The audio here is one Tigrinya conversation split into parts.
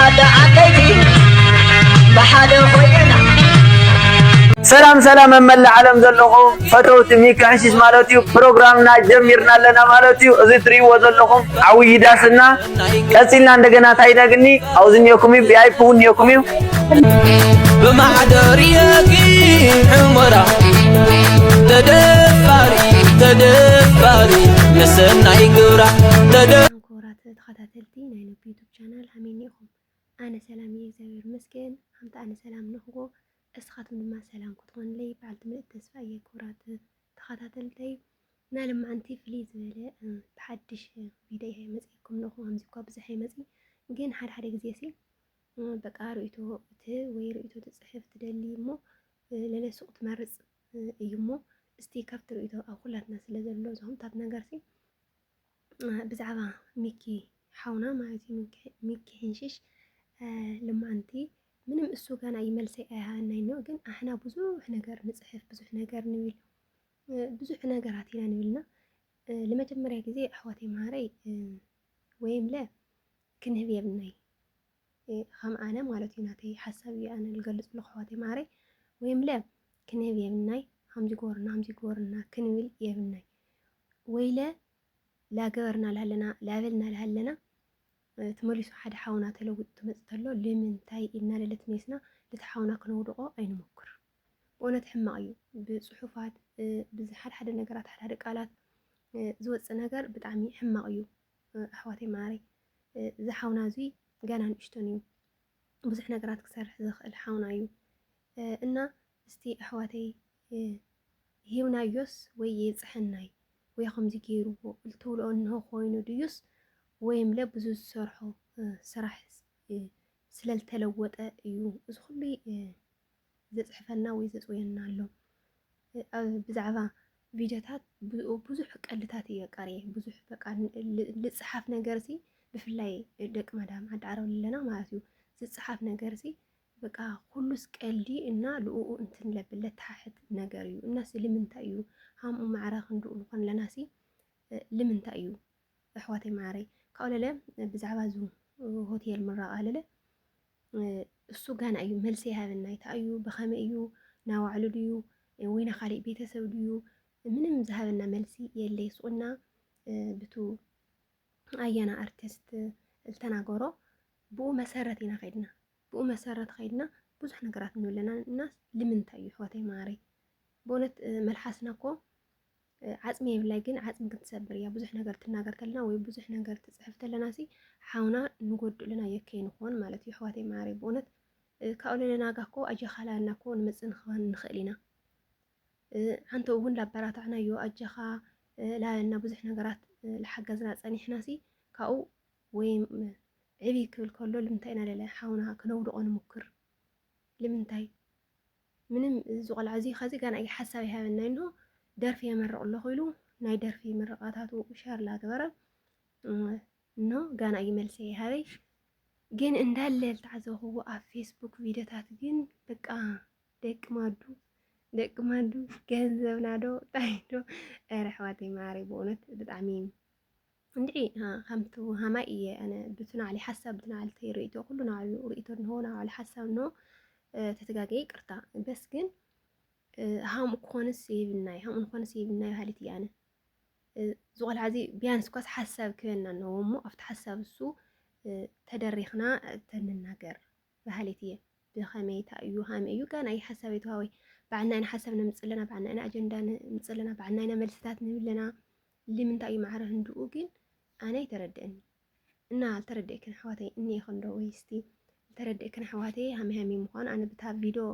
عكيتي بحدا خوينا سلام مملة عالم زلخم فتوت ميكا حشيش مالوتيو بروغرامنا جميرنا لنا مالوتيو ازي تريو زلخم عوي داسنا كسيلنا عندنا تايدا غني اوزن يوكمي بياي بون يوكمي بمعدريكي عمرا تدفاري نسنا يقرا كورات تخاتلتي نايلو يوتيوب شانل همينيكم انا سلامي زوير مسكين حمت انا سلام نخو اسخاتم ما سلام كتغن لي بعد من التسفاية كورات تخاتلتي نالم انتي فليز ولا بحدش بيديها مسيكم نخو همزيكو بزحي مسي جين حد جزيسي بقى رؤيتو وي رؤيتو تصحف تدلي مو للا سوق تمرز يمو استي كافت رؤيتو او كلاتنا سلازلو زهم تات نغرسي بزعبا ميكي حاونا مالتي ميكي حنشش لما انتي ምንም እሱ ጋር ይመልሰ አይሃናይ ነው ግን አህና ብዙሕ ነገር ንጽሕፍ ብዙሕ ነገር ንብል ብዙሕ ነገራት ኢና ንብልና ለመጀመሪያ ጊዜ አሕዋቴ ማረይ ወይም ለ ክንህብ የብናይ ከም አነ ማለት እዩ ናተይ ሓሳብ እዩ አነ ልገልጽ ለ አሕዋቴ ማረይ ወይም ለ ክንህብ የብናይ ከምዚ ጎርና ክንብል የብናይ ወይ ለ ላገበርና ለሃለና ላበልና ለሃለና تمليسو حد حاونا تلوت تمثلو لمن تاي إلنا للتميسنا لتحاونا كنودقو أين مكر وأنا تحمى أيو بصحوفات بزحد حد النجارات حد قالات زوج نجار بتعمي حمى أيو أحواتي ماري زحاونا زي جانا نشتنيو بزح نجارات كسر زخ الحاونا أيو إننا استي أحواتي هيونا يوس ويزحناي وياخم زكيرو الطول أنه خوينو ديوس ወይም ለብዙ ሰርሖ ስራሕ ስለልተለወጠ እዩ እዚ ኩሉ ዘፅሕፈና ወይ ዘፅወየና ኣሎ ብዛዕባ ቪድዮታት ብዙሕ ቀልታት እየ ቀርየ ብዙሕ በቃ ልፅሓፍ ነገር ሲ ብፍላይ ደቂ መዳም ዓዲ ዓረብ ኣለና ማለት እዩ ዝፅሓፍ ነገር ሲ በቃ ኩሉስ ቀልዲ እና ልኡኡ እንትን ለብል ለተሓሕት ነገር እዩ እናስ ልምንታይ እዩ ሃምኡ ማዕረ ክንድኡ ንኮን ሲ ልምንታይ እዩ ኣሕዋተይ ማዕረይ ካውለለ ብዛዕባ ዙ ሆቴል ምራቃ ለለ እሱ ጋና እዩ መልሲ ይሃብና ይታዩ በኸመ እዩ ናዋዕሉ ድዩ ወይና ካሊእ ቤተሰብ ድዩ ምንም ዝሃብና መልሲ የለይ ሱቅና ብቱ አያና አርቲስት ልተናገሮ ብኡ መሰረት ኢና ኸይድና ብዙሕ ነገራት ንብለና እናስ ልምንታይ እዩ ኣሕዋተይ ማዕረይ በእውነት መልሓስና እኮ ዓጽሚ የብላይ ግን ዓጽሚ ክትሰብር እያ ብዙሕ ነገር ትናገር ተለና ወይ ብዙሕ ነገር ትጽሕፍ ተለና ሲ ሓውና ንጎድልና የከይ ንኾን ማለት እዩ ኣሕዋተይ ማዕረይ በእውነት ካብኡ ለለና ጋኮ ኣጀኻላና ኮ ንመፅእ ንኽኾን ንኽእል ኢና ሓንተ እውን ላበራታዕናዮ ኣጀኻ ላለና ብዙሕ ነገራት ዝሓገዝና ፀኒሕና ሲ ካብኡ ወይ ዕብይ ክብል ከሎ ልምንታይ ኢና ለለ ሓውና ክነውድቆ ንሙክር ልምንታይ ምንም ዝቆልዓ እዚ ኸዚ ጋና ሓሳብ ይሃበና እንሆ ደርፊ የመረቕ ኣሎ ኺሉ ናይ ደርፊ ምርቃታቱ ሸር ላገበረ ኖ ጋና ይመልሰ ይሃበይ ግን እንዳለ ተዓዘብኽዎ ኣብ ፌስቡክ ቪድዮታት ግን በቃ ደቂ ማዱ ገንዘብ ናዶ ጣይዶ ኣሕዋተይ ማዕረይ በእውነት ብጣዕሚ እንድዒ ከምቲ ሃማይ እየ ኣነ ብትናዕሊ ሓሳብ ብትናዕሊ ተይርእቶ ኩሉ ናዕሉ ርእቶ ንሆ ናዕሉ ሓሳብ ንሆ ተተጋገይ ቅርታ በስ ግን ሃም ኮንስ ይብናይ ሃም ኮንስ ይብናይ ሃሊት ያነ ዝቆልዓ እዚ ቢያንስ ኳስ ሓሳብ ክበና ነው እሞ ኣብቲ ሓሳብ እሱ ተደሪኽና ተንናገር ባህሊት እየ ብኸመይ ታዩ ሃመ እዩ ጋና ይ ሓሳብ ይተዋወይ ባዕናይና ሓሳብ ንምፅለና ባዕናይና ኣጀንዳ ንምፅለና ባዕናይና መልስታት ንብለና ልምንታይ እዩ ማዕረ ህንድኡ ግን ኣነ ይተረድአኒ እና አልተረድእክን ኣሕዋተይ እኒኤ ክንዶ ወይ እስቲ ተረድእክን ኣሕዋተይ ሃመ ምዃኑ ኣነ ብታ ቪድዮ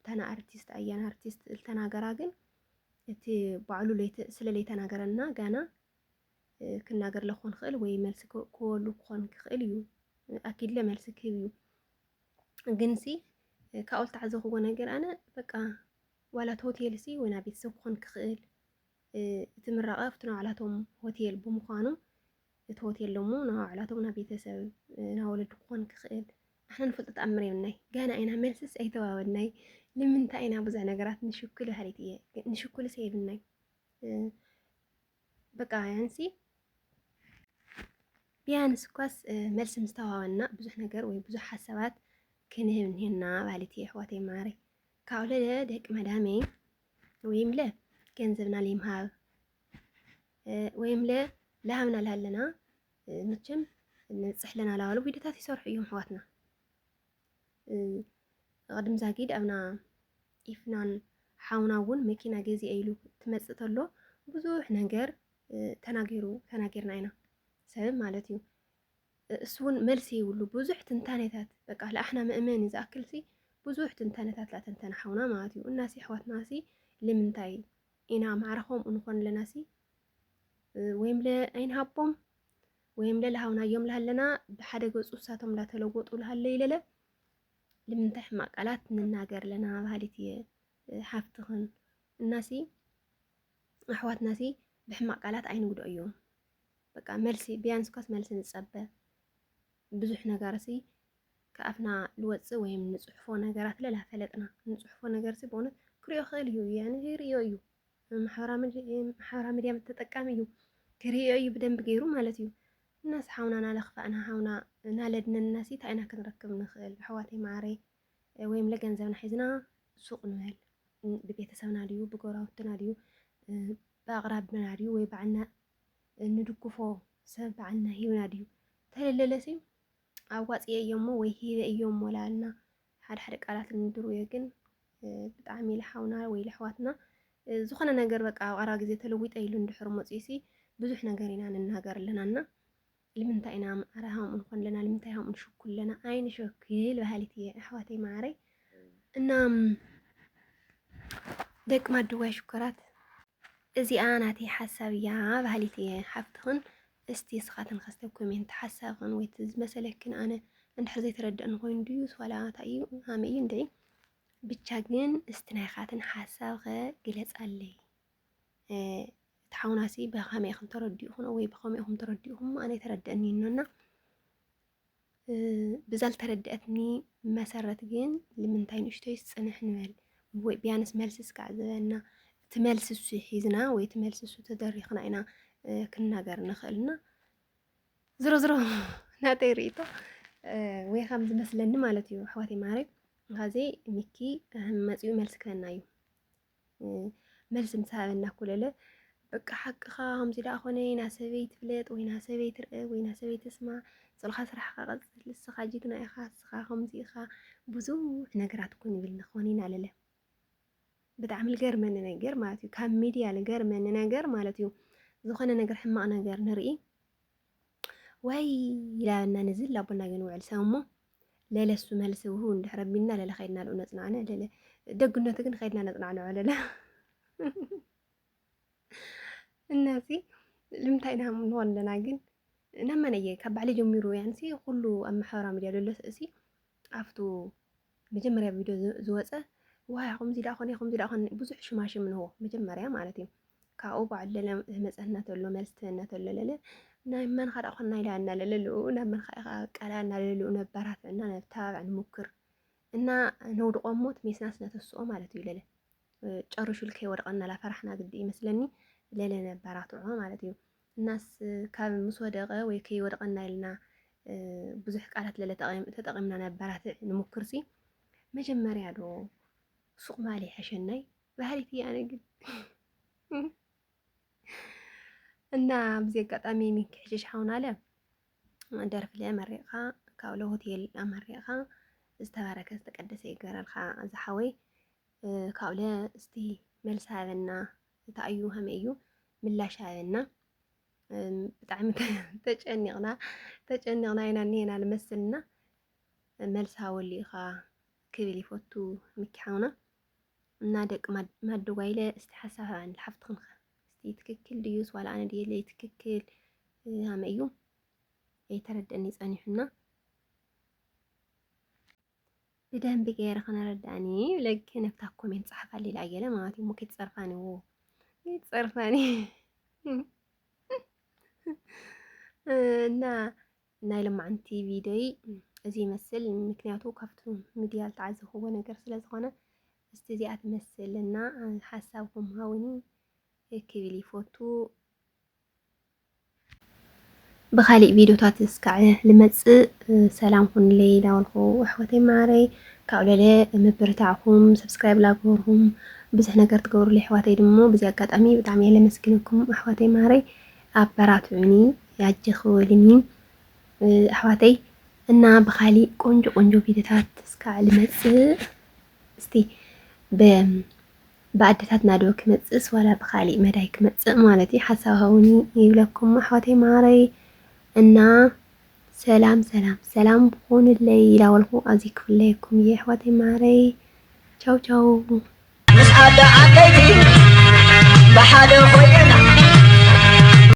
ታና አርቲስት አያና አርቲስት ልተናገራ ግን እቲ ባዕሉ ስለለይ ተናገረና ጋና ክናገር ለኾን ክእል ወይ መልሲ ክወሉ ክኾን ክእል እዩ ኣኪድ ለመልሲ ክህብ እዩ ግን ሲ ካብኡ ልተዓዘብኽዎ ነገር ኣነ በቃ ዋላት ሆቴል ሲ ወና ቤተሰብ ክኾን ክእል እቲ ምራቐ ኣብቲ ናባዕላቶም ሆቴል ብምዃኑ እቲ ሆቴል ሎሞ ናባዕላቶም ና ቤተሰብ ናወለዱ ክኾን ክእል ኣሕና ንፈልጦ ተኣምር የብናይ ጋና ኢና መልስስ ኣይተዋወድናይ ንምንታይ ኢና ብዙሕ ነገራት ንሽኩል ሃሪት እየ ንሽኩል ሰይብናይ በቃ ያንሲ ቢያንስ እኳስ መልሲ ምስተዋወና ብዙሕ ነገር ወይ ብዙሕ ሓሳባት ክንህብ እኒሄና ባለቲ ኣሕዋተይ ማዕረ ካብኡ ደቂ መዳመይ ወይም ለ ገንዘብና ለይምሃብ ወይም ለ ለሃብና ለሃለና መቸም ንፅሕለና ላበሉ ቪድዮታት ይሰርሑ እዮም ኣሕዋትና ቅድም ዛጊድ ኣብና ኢፍናን ሓውና እውን መኪና ገዚአ ኢሉ ትመፅእ ተሎ ብዙሕ ነገር ተናጊርና ኢና ሰብ ማለት እዩ እሱ እውን መልሲ ይብሉ ብዙሕ ትንታኔታት በቃ ለኣሕና ምእመን ዝኣክልሲ ብዙሕ ትንታኔታት ላተንተና ሓውና ማለት እዩ እናሲ ኣሕዋትናሲ ንምንታይ ኢና ማዕረኾም እንኾን ለናሲ ወይም ለኣይንሃቦም ወይም ለሃውና እዮም ለሃለና ብሓደ ገፁ እሳቶም ላተለወጡ ለሃለ ይለለ ንምንታይ ሕማቅ ቃላት ንናገር ለና ባህሊት እየ ሓፍትኽን እናሲ ኣሕዋትናሲ ብሕማቅ ቃላት ኣይንጉድኦ እዮም በቃ መልሲ ቢያንስ ኳስ መልሲ ንፀበ ብዙሕ ነገርሲ ከኣፍና ልወፅእ ወይም ንፅሕፎ ነገራት ለላፈለጥና ንፅሕፎ ነገርሲ በእውነት ክሪኦ ክእል እዩ ያኒ ክሪኦ እዩ ማሕበራዊ ሚድያ ተጠቃሚ እዩ ክሪኦ እዩ ብደንብ ገይሩ ማለት እዩ እናስ ሓውና ናለኽፋእና ሓውና ናለድነናሲ እንታይ ኢና ክንረክብ ንኽእል ኣሕዋተይ ማዕረይ ወይም ለገንዘብና ሒዝና ሱቕ ንበል ብቤተሰብና ድዩ ብጎራውትና ድዩ ብኣቕራብና ድዩ ወይ ባዕልና ንድግፎ ሰብ ባዕልና ሂብና ድዩ ተለለለሲ ኣዋፅየ እዮሞ ወይ ሂበ እዮሞ ላልና ሓደ ሓደ ቃላት ንድርዮ ግን ብጣዕሚ ለሓውና ወይ ለሕዋትና ዝኾነ ነገር በቃ ኣብ ቀረባ ግዜ ተለዊጠ ኢሉ እንድሕር መፅዩሲ ብዙሕ ነገር ኢና ንናገር ኣለናና ንምንታይ ኢና ማዕረሃም እንኾን ለና ንምንታይ ሃም እንሽኩል ለና ኣይንሸክል ባህሊት እየ ኣሕዋተይ ማዕረይ እና ደቂ ማድዋይ ሽኮራት እዚኣ ናተይ ሓሳብ እያ ባህሊት እየ ሓፍትኽን እስቲ ስኻትን ከስተብ ኮሜንት ሓሳብኽን ወይ ዝመሰለክን ኣነ እንድሕር ዘይተረድአን ኮይኑ ድዩስ ዋላ እንታይ እዩ ሃመይ እዩ እንድዒ ብቻ ግን እስቲ ናይኻትን ሓሳብ ኸ ግለጻለይ ተሓውናሲ ብኸመይ ኢኹም ተረዲኡኹም ወይ ብኸመይ ኢኹም ተረዲኡኹም ኣነ የተረድአኒና ብዛልተረድአትኒ መሰረት ግን ንምንታይ ንእሽተይ ዝፅንሕ ንበል ወይ ቢያንስ መልሲ ስካዕ ዝበና ትመልሲ እሱ ሒዝና ወይ ትመልሲ እሱ ተደሪኽና ኢና ክንናገር ንኽእልና ዝሮ ናተይ ርእቶ ወይ ከም ዝመስለኒ ማለት እዩ ኣሕዋተይ ማዕረይ ካዜ ሚኪ መፅኡ መልሲ ክበና እዩ መልሲ ምሳበና ኩለለ በቃ ሓቅኻ ከምዚ ዳ ኮነ ናሰበይ ትፍለጥ ወይ ናሰበይ ትርአ ወይ ናሰበይ ትስማዕ ፅልኻ ስራሕካ ቀፅል ንስኻ ጅግና ኢኻ ንስኻ ከምዚ ኢኻ ብዙሕ ነገራት ኮን ይብል ኮኒና ኣለለ ብጣዕሚ ልገርመኒ ነገር ማለት እዩ ካብ ሚድያ ልገርመኒ ነገር ማለት እዩ ዝኾነ ነገር ሕማቕ ነገር ንርኢ ወይ ይላልና ንዝል ላቦና ገንውዕል ሰብ እሞ ለለሱ መልሲ ውሁ እንድሕር ኣቢልና ለለ ኸይድና ልኡ ነፅናዕነ ለለ ደግነቱ ግን ኸይድና ነፅናዕንዖ ለለ እናሲ ልምንታይ ኢና ንኾን ለና ግን ናመነየ ካብ ባዕሊ ጀሚሩ ያንሲ ኩሉ ኣብ ማሕበራዊ ሚድያ ዘሎ እሲ ኣፍቱ መጀመርያ ቪድዮ ዝወፀ ዋይ ከምዚ ዳ ኮነ ከምዚ ዳ ኮነ ብዙሕ ሽማሽም ንህቦ መጀመርያ ማለት እዩ ካብኡ ባዕሉ መፀና ተሎ መልሲ ትህበና ተሎ ለለ ናይ መን ካዳ ኮና ኢላና ለለ ልኡ ናብ መን ኢኻ ቃላና ለለ ልኡ ነባራት እና ነብተባብዕ ንሙክር እና ነውድቆ ሞት ሜስናስ ነተስኦ ማለት እዩ ለለ ጨርሹ ልከይወድቐና ላፈራሕና ግዲ ይመስለኒ ለለ ነባራትዖ ማለት እዩ እናስ ካብ ምስ ወደቐ ወይ ከይወድቐና ኢልና ብዙሕ ቃላት ለለ ተጠቒምና ነባራት ንሙክርሲ መጀመርያ ዶ ሱቕ ማሊ ሓሸናይ ባህሊት እያ ግን እና ብዚ ኣጋጣሚ ሚኪ ሕሽሽ ሓውና አለ ደርፍለ መሪቕኻ ካብሎ ሆቴል ኣመሪቕኻ ዝተባረከ ዝተቀደሰ ይገረልካ ዝሓወይ ካብለ እስቲ መልሲ ሃበና እንታይ እዩ ከመይ እዩ ምላሽ ሃበና ብጣዕሚ ተጨኒቕና ኢና እኒሄና ልመስልና መልሲ ሃወሉ ኢኻ ክብል ይፈቱ ሚኪ ሓውና እና ደቂ ማድጓይለ እስቲ ሓሳብ ሃባኒ ልሓፍትኽንከ እስቲ ትክክል ድዩስ ዋላ ኣነ ድየለይ ትክክል ሃመይ እዩ ኣይተረድአኒ ፀኒሑና بدهم بغير خنا رداني لكن نفتح كومنت صحفة اللي العجلة ما تي ممكن تصرفاني هو يتصرفاني نا لما عندي فيديو زي مثل مكنياتو كفتو مديال تعزه هو نقر سلازغانا استزيات مثل لنا حسابهم هاوني كيفي لي فوتو بخالق فيديوهات اسكع لمص سلام كن لي داولخو احوتي ماري كاولله مبرتاعكم سبسكرايب لاغورهم بزح ነገር تقولوا لي احواتي دمو بزي አጋጣሚ በጣም ያለመስግንኩም احواتي ماري አበራቱኒ ያጅኹልኒ احواتي እና بخالق ቆንጆ ቪዲዮታት እስካዕ ልመጽ እስቲ بعدتات نادو كمتص ولا بخالي مداي كمتص مالتي حساهوني يبلكم احواتي ماري እና ሰላም بكون الليل والهو ازيك لكم يا احواتي ماري تشاو مسعد عقيتي بحال خوينا